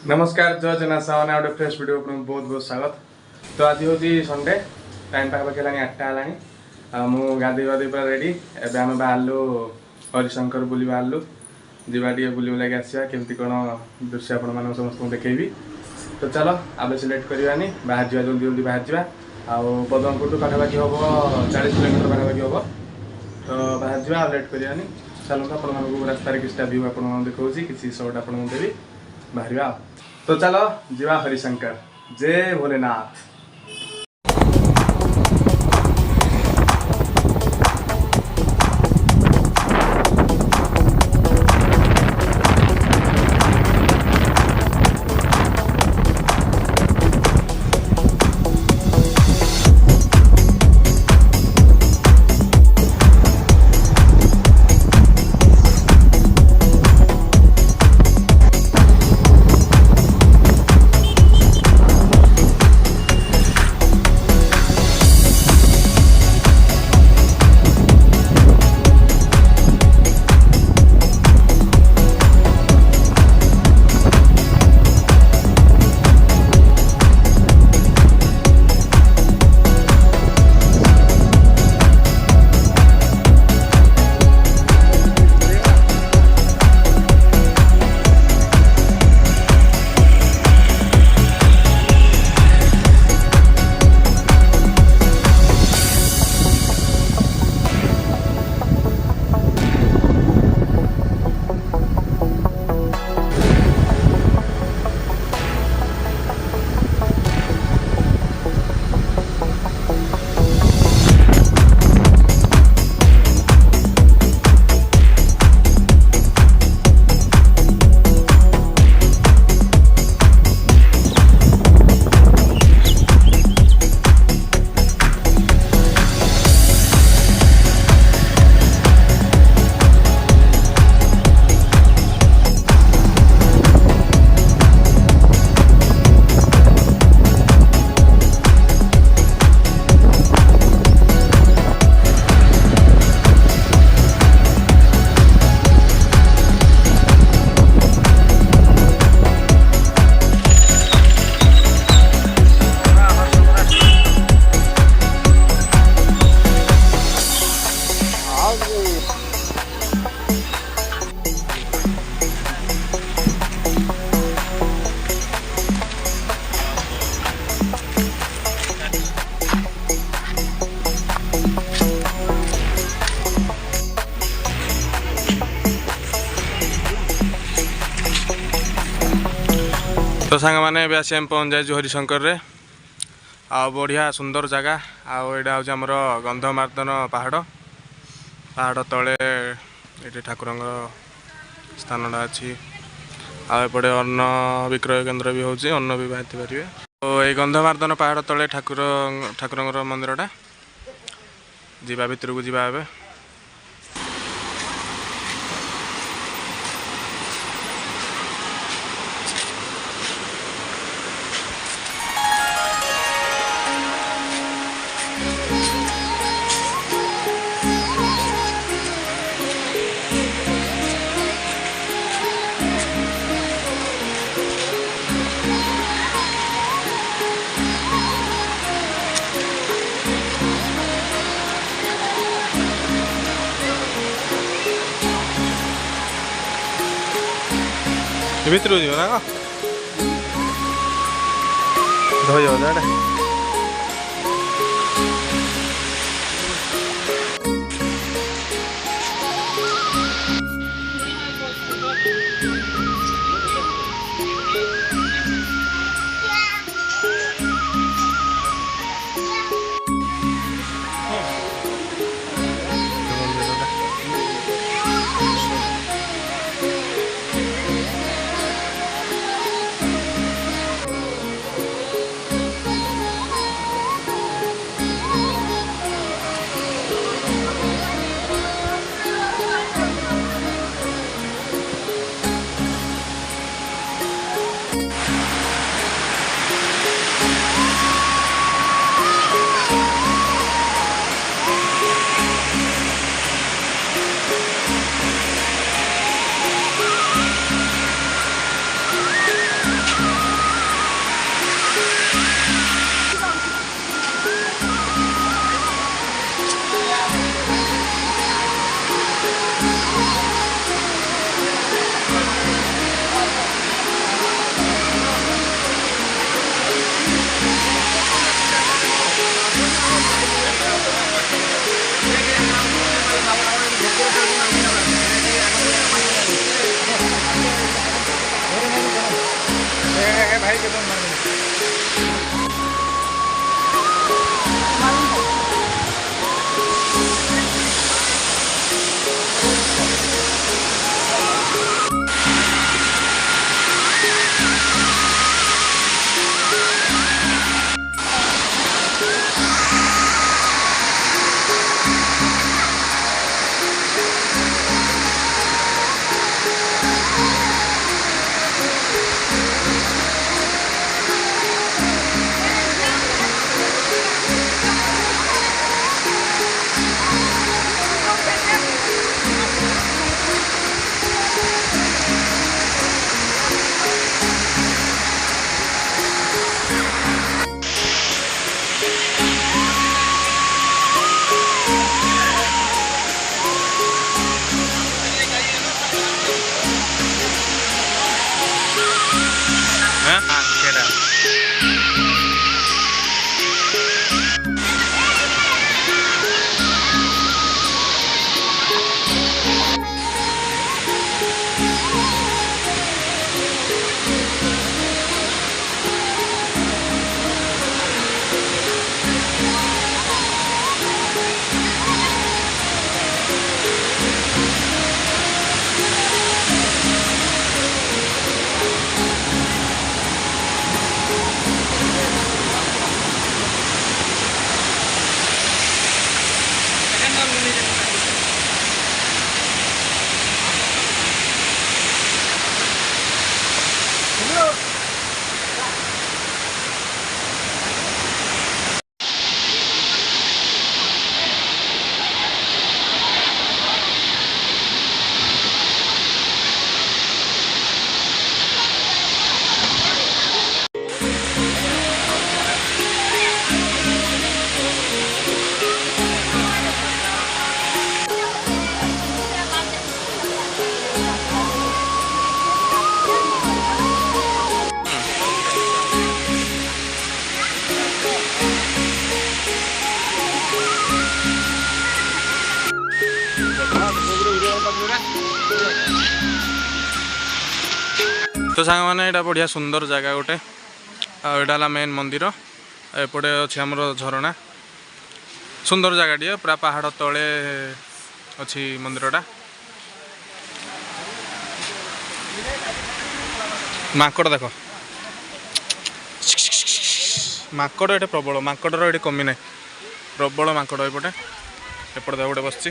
नमस्कार जय जगन्नाथ सावन गोटे fresh video बहुत बहुत स्वागत। तो आज हूँ संडे टाइम पाखापाखि है 8टा है मुझे गाधे गाधे पूरा रेडी एवं आम बाहरलु हरिशंकर बुली बाहरलु जीवा टे बुली बुलाक आसा केमती कौन दृश्य आपण समस्त देखी। तो चलो आबे सिलेक्ट करवानी बाहर जा जल्दी जल्दी बाहर जा पदमपुर टू पाखापाखि हम 40 किलोमीटर पाखापाखि हम तो बाहर जा लेट करवानी। चलते आप रास्तार किसी व्यू आप देखा किसी सर्ट आपको देवी बाहर। तो चलो जीवा हरिशंकर। जय भोलेनाथ। तो सांग मैंने आसी आम पहुँच जाइए हरिशंकर रे बढ़िया सुंदर जगह आईटा हूँ आमर गंधमार्दन पहाड़ पहाड़ तले ये ठाकुर स्थानटा अच्छी आपटे अन्न विक्रय केन्द्र भी हूँ अन्न भी बांटी पारे। तो ये गंधमार्दन पहाड़ तले ठाकुर मंदिरटा जीवा भितर को जीवा ए भितर जीव ना धोई जाए तो सांग मैंने यहाँ बढ़िया सुंदर जगह गोटे यहाँ मेन मंदिर एपटे अच्छे आमर झरणा सुंदर जगह टे पूरा पहाड़ तले अच्छी मंदिरटा माकड़ देख माकड़ ये प्रबल माकड़ ये कमी ना प्रबल माकड़ एपटे एपटे गोटे बस